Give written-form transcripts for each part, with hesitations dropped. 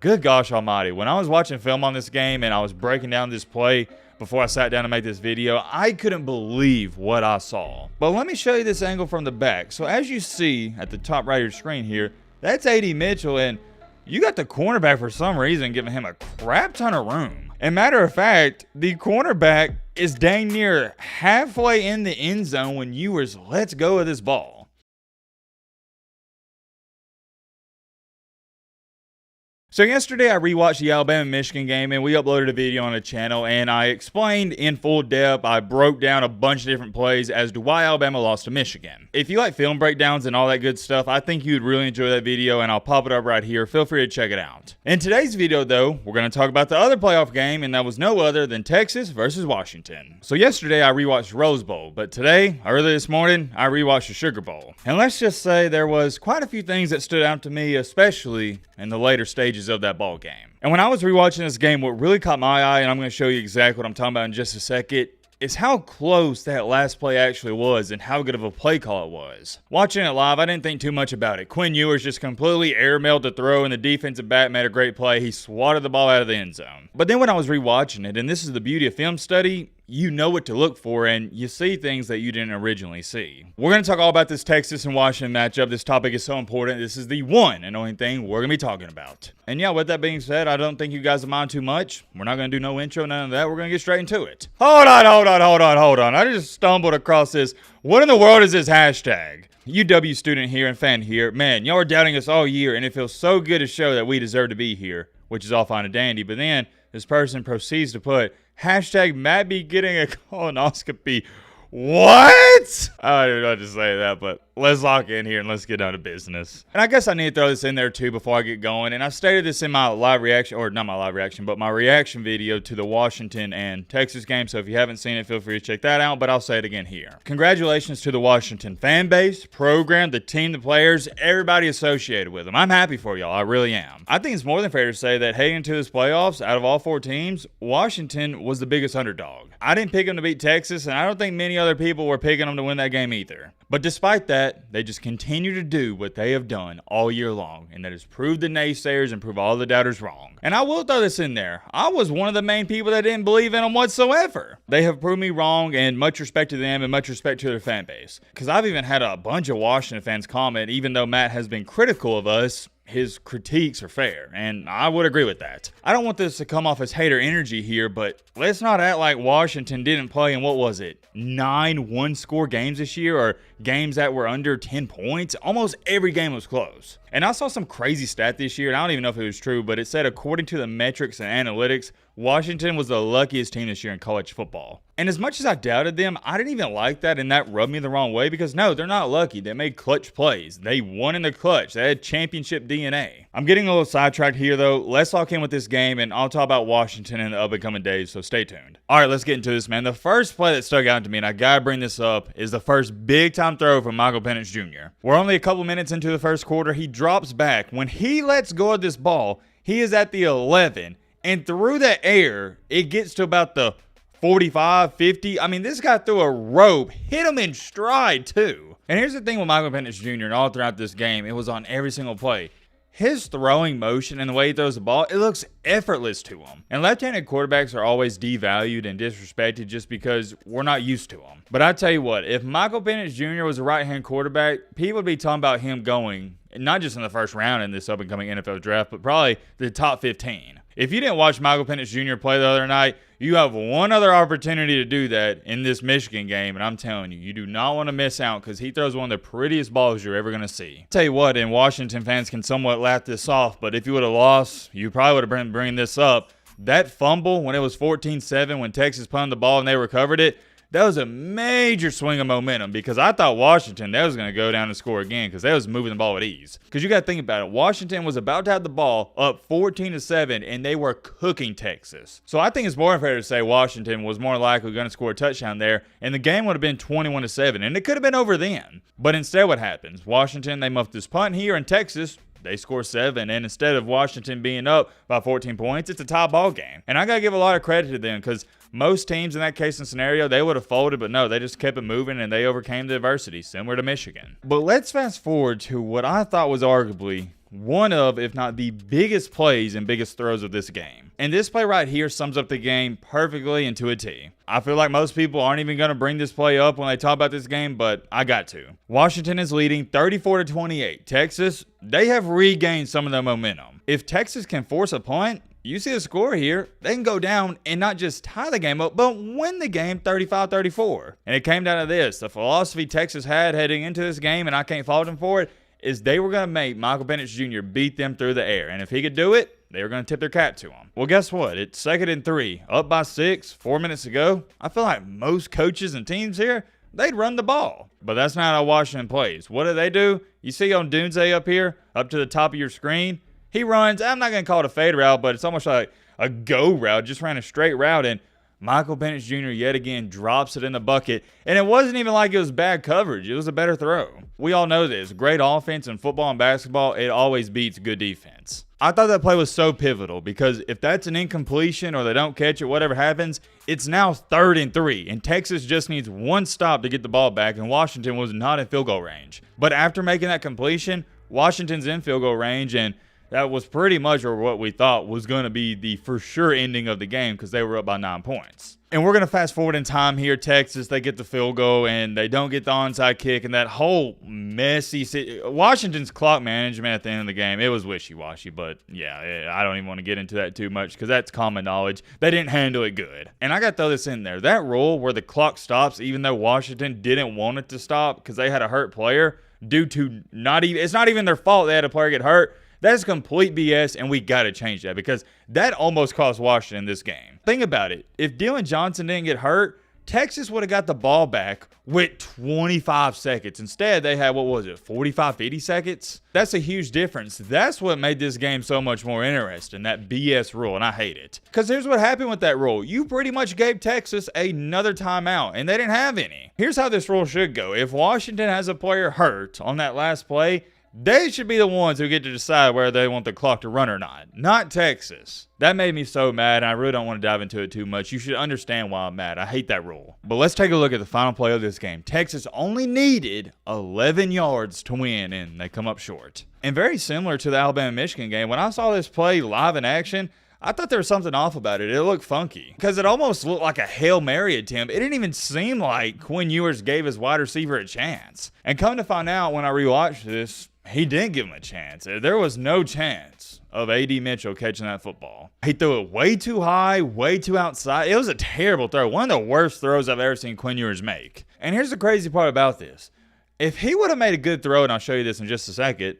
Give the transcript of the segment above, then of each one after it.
Good gosh almighty, when I was watching film on this game and I was breaking down this play before I sat down to make this video, I couldn't believe what I saw. But let me show you this angle from the back. So as you see at the top right of your screen here, that's A.D. Mitchell, and you got the cornerback for some reason giving him a crap ton of room. And matter of fact, the cornerback is dang near halfway in the end zone when Ewers lets go of this ball. So yesterday I rewatched the Alabama-Michigan game and we uploaded a video on the channel and I explained in full depth, I broke down a bunch of different plays as to why Alabama lost to Michigan. If you like film breakdowns and all that good stuff, I think you'd really enjoy that video and I'll pop it up right here. Feel free to check it out. In today's video though, we're going to talk about the other playoff game, and that was no other than Texas versus Washington. So yesterday I rewatched Rose Bowl, but today, early this morning, I rewatched the Sugar Bowl. And let's just say there was quite a few things that stood out to me, especially in the later stages of that ball game. And when I was rewatching this game, what really caught my eye, and I'm going to show you exactly what I'm talking about in just a second, is how close that last play actually was and how good of a play call it was. Watching it live, I didn't think too much about it. Quinn Ewers just completely airmailed the throw, and the defensive back made a great play. He swatted the ball out of the end zone. But then when I was rewatching it, and this is the beauty of film study, you know what to look for and you see things that you didn't originally see. We're going to talk all about this Texas and Washington matchup. This topic is so important. This is the one and only thing we're going to be talking about. And yeah, with that being said, I don't think you guys will mind too much. We're not going to do no intro, none of that. We're going to get straight into it. Hold on. I just stumbled across this. What in the world is this hashtag? UW student here and fan here. Man, y'all are doubting us all year and it feels so good to show that we deserve to be here, which is all fine and dandy. But then this person proceeds to put hashtag Matt be getting a colonoscopy. What? I don't even know what to say that, but let's lock in here and let's get down to business. And I guess I need to throw this in there too before I get going. And I stated this in my live reaction, or not my live reaction, but my reaction video to the Washington and Texas game. So if you haven't seen it, feel free to check that out, but I'll say it again here. Congratulations to the Washington fan base, program, the team, the players, everybody associated with them. I'm happy for y'all. I really am. I think it's more than fair to say that heading into this playoffs, out of all four teams, Washington was the biggest underdog. I didn't pick them to beat Texas, and I don't think many other people were picking them to win that game either. But despite that, they just continue to do what they have done all year long, and that is prove the naysayers and prove all the doubters wrong. And I will throw this in there. I was one of the main people that didn't believe in them whatsoever. They have proved me wrong, and much respect to them and much respect to their fan base. Because I've even had a bunch of Washington fans comment, even though Matt has been critical of us, his critiques are fair, and I would agree with that. I don't want this to come off as hater energy here, but let's not act like Washington didn't play in, what was it, 9 one-score games this year, or games that were under 10 points. Almost every game was close. And I saw some crazy stat this year, and I don't even know if it was true, but it said according to the metrics and analytics, Washington was the luckiest team this year in college football. And as much as I doubted them, I didn't even like that, and that rubbed me the wrong way because no, they're not lucky. They made clutch plays. They won in the clutch. They had championship DNA. I'm getting a little sidetracked here though. Let's lock in with this game and I'll talk about Washington in the up and coming days, so stay tuned. All right, let's get into this, man. The first play that stuck out to me, and I gotta bring this up, is the first big time throw from Michael Penix Jr. We're only a couple minutes into the first quarter. He drops back. When he lets go of this ball, he is at the 11. And through the air, it gets to about the 45, 50. I mean, this guy threw a rope, hit him in stride too. And here's the thing with Michael Penix Jr. and all throughout this game, it was on every single play. His throwing motion and the way he throws the ball, it looks effortless to him. And left-handed quarterbacks are always devalued and disrespected just because we're not used to them. But I tell you what, if Michael Penix Jr. was a right-hand quarterback, people would be talking about him going, not just in the first round in this up-and-coming NFL draft, but probably the top 15. If you didn't watch Michael Penix Jr. play the other night, you have one other opportunity to do that in this Michigan game, and I'm telling you, you do not want to miss out because he throws one of the prettiest balls you're ever going to see. Tell you what, and Washington fans can somewhat laugh this off, but if you would have lost, you probably would have been bringing this up. That fumble when it was 14-7 when Texas punted the ball and they recovered it, that was a major swing of momentum because I thought Washington, that was going to go down and score again because they was moving the ball at ease. Because you got to think about it. Washington was about to have the ball up 14-7 and they were cooking Texas. So I think it's more fair to say Washington was more likely going to score a touchdown there and the game would have been 21-7 and it could have been over then. But instead what happens? Washington, they muffed this punt here, and Texas, they score 7, and instead of Washington being up by 14 points, it's a tie ball game. And I got to give a lot of credit to them because most teams in that case and scenario, they would have folded, but no, they just kept it moving and they overcame the adversity, similar to Michigan. But let's fast forward to what I thought was arguably one of, if not the biggest plays and biggest throws of this game. And this play right here sums up the game perfectly and to a T. I feel like most people aren't even going to bring this play up when they talk about this game, but I got to. Washington is leading 34-28. Texas, they have regained some of their momentum. If Texas can force a punt, you see the score here, they can go down and not just tie the game up, but win the game 35-34. And it came down to this. The philosophy Texas had heading into this game, and I can't fault them for it, is they were going to make Michael Penix Jr. beat them through the air. And if he could do it, they were going to tip their cap to him. Well, guess what? It's 2nd and 3, up by 6, 4 minutes to go. I feel like most coaches and teams here, they'd run the ball. But that's not how Washington plays. What do? You see on Dunze up here, up to the top of your screen, he runs, I'm not going to call it a fade route, but it's almost like a go route, just ran a straight route, and Michael Penix Jr. yet again drops it in the bucket, and it wasn't even like it was bad coverage. It was a better throw. We all know this. Great offense in football and basketball, it always beats good defense. I thought that play was so pivotal because if that's an incompletion or they don't catch it, whatever happens, it's now 3rd and 3, and Texas just needs one stop to get the ball back, and Washington was not in field goal range. But after making that completion, Washington's in field goal range, and that was pretty much what we thought was going to be the for sure ending of the game because they were up by 9 points. And we're going to fast forward in time here. Texas, they get the field goal and they don't get the onside kick, and that whole messy Washington's clock management at the end of the game, it was wishy-washy, but yeah, I don't even want to get into that too much because that's common knowledge. They didn't handle it good. And I got to throw this in there. That rule where the clock stops even though Washington didn't want it to stop because they had a hurt player due to it's not even their fault they had a player get hurt. That's complete BS, and we got to change that because that almost cost Washington this game. Think about it. If Dylan Johnson didn't get hurt, Texas would have got the ball back with 25 seconds. Instead, they had, 45, 50 seconds? That's a huge difference. That's what made this game so much more interesting, that BS rule, and I hate it. Because here's what happened with that rule. You pretty much gave Texas another timeout, and they didn't have any. Here's how this rule should go. If Washington has a player hurt on that last play, they should be the ones who get to decide whether they want the clock to run or not Texas. That made me so mad, and I really don't want to dive into it too much. You should understand why I'm mad. I hate that rule. But let's take a look at the final play of this game. Texas only needed 11 yards to win, and they come up short. And very similar to the Alabama-Michigan game, when I saw this play live in action, I thought there was something off about it. It looked funky because it almost looked like a Hail Mary attempt. It didn't even seem like Quinn Ewers gave his wide receiver a chance. And come to find out when I rewatched this, he didn't give him a chance. There was no chance of A.D. Mitchell catching that football. He threw it way too high, way too outside. It was a terrible throw. One of the worst throws I've ever seen Quinn Ewers make. And here's the crazy part about this. If he would have made a good throw, and I'll show you this in just a second,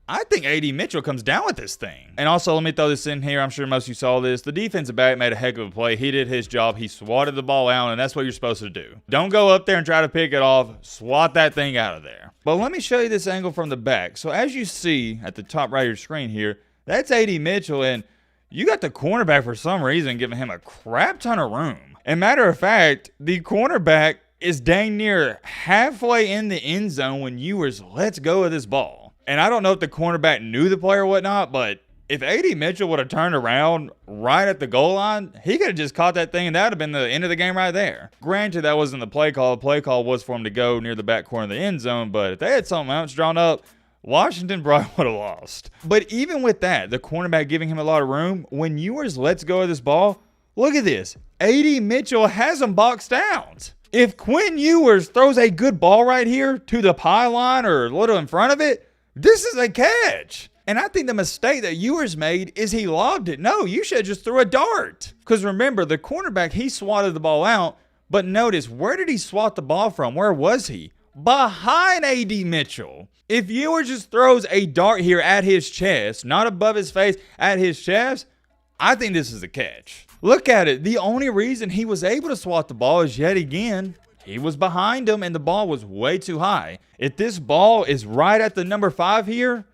I think A.D. Mitchell comes down with this thing. And also, let me throw this in here. I'm sure most of you saw this. The defensive back made a heck of a play. He did his job. He swatted the ball out, and that's what you're supposed to do. Don't go up there and try to pick it off. Swat that thing out of there. But let me show you this angle from the back. So as you see at the top right of your screen here, that's A.D. Mitchell, and you got the cornerback for some reason giving him a crap ton of room. And matter of fact, the cornerback is dang near halfway in the end zone when Ewers lets go of this ball. And I don't know if the cornerback knew the play or whatnot, but if A.D. Mitchell would have turned around right at the goal line, he could have just caught that thing, and that would have been the end of the game right there. Granted, that wasn't the play call. The play call was for him to go near the back corner of the end zone, but if they had something else drawn up, Washington probably would have lost. But even with that, the cornerback giving him a lot of room, when Ewers lets go of this ball, look at this. A.D. Mitchell has him boxed out. If Quinn Ewers throws a good ball right here to the pylon or a little in front of it, this is a catch. And I think the mistake that Ewers made is he lobbed it. No, you should have just threw a dart. Because remember, the cornerback, he swatted the ball out. But notice, where did he swat the ball from? Where was he? Behind A.D. Mitchell. If Ewers just throws a dart here at his chest, not above his face, at his chest, I think this is a catch. Look at it. The only reason he was able to swat the ball is yet again, he was behind him and the ball was way too high. If this ball is right at the number 5 here,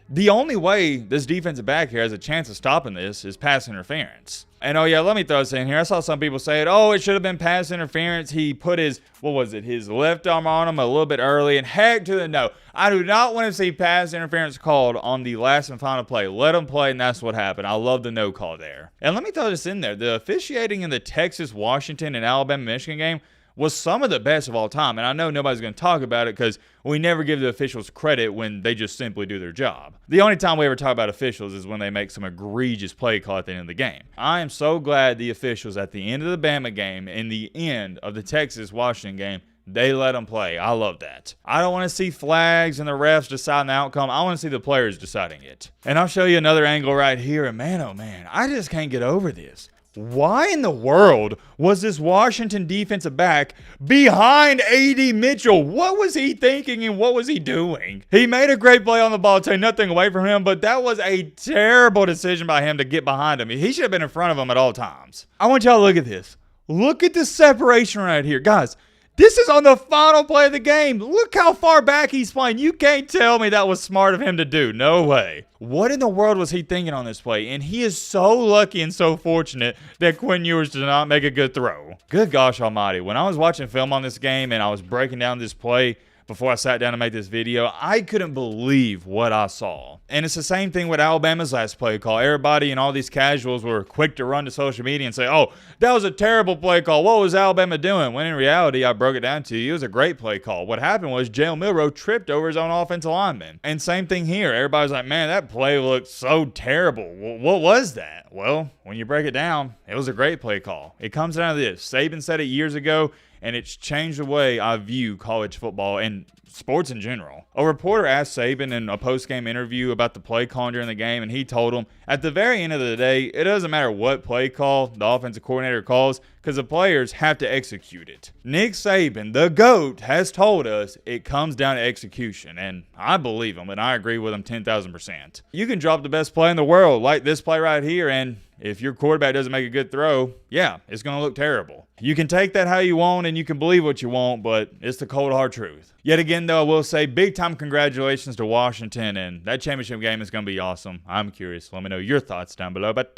the only way this defensive back here has a chance of stopping this is pass interference. And oh yeah, let me throw this in here. I saw some people say it should have been pass interference. He put his left arm on him a little bit early, and heck to the no. I do not want to see pass interference called on the last and final play. Let them play, and that's what happened. I love the no call there. And let me throw this in there. The officiating in the Texas, Washington, and Alabama, Michigan game was some of the best of all time. And I know nobody's going to talk about it because we never give the officials credit when they just simply do their job. The only time we ever talk about officials is when they make some egregious play call at the end of the game. I am so glad the officials at the end of the Bama game and the end of the Texas-Washington game, they let them play. I love that. I don't want to see flags and the refs deciding the outcome. I want to see the players deciding it. And I'll show you another angle right here. And man, oh man, I just can't get over this. Why in the world was this Washington defensive back behind A.D. Mitchell? What was he thinking and what was he doing? He made a great play on the ball, take nothing away from him, but that was a terrible decision by him to get behind him. He should have been in front of him at all times. I want y'all to look at this. Look at the separation right here. Guys, this is on the final play of the game. Look how far back he's playing. You can't tell me that was smart of him to do. No way. What in the world was he thinking on this play? And he is so lucky and so fortunate that Quinn Ewers did not make a good throw. Good gosh almighty. When I was watching film on this game and I was breaking down this play before I sat down to make this video, I couldn't believe what I saw. And it's the same thing with Alabama's last play call. Everybody and all these casuals were quick to run to social media and say, oh, that was a terrible play call. What was Alabama doing? When in reality, I broke it down to you. It was a great play call. What happened was Jalen Milroe tripped over his own offensive lineman. And same thing here. Everybody's like, man, that play looked so terrible. What was that? Well, when you break it down, it was a great play call. It comes down to this. Saban said it years ago, and it's changed the way I view college football and sports in general. A reporter asked Saban in a post-game interview about the play calling during the game, and he told him, at the very end of the day, it doesn't matter what play call the offensive coordinator calls because the players have to execute it. Nick Saban, the GOAT, has told us it comes down to execution, and I believe him, and I agree with him 10,000%. You can drop the best play in the world, like this play right here, and if your quarterback doesn't make a good throw, yeah, it's going to look terrible. You can take that how you want and you can believe what you want, but it's the cold hard truth. Yet again, though, I will say big time congratulations to Washington, and that championship game is going to be awesome. I'm curious. Let me know your thoughts down below. But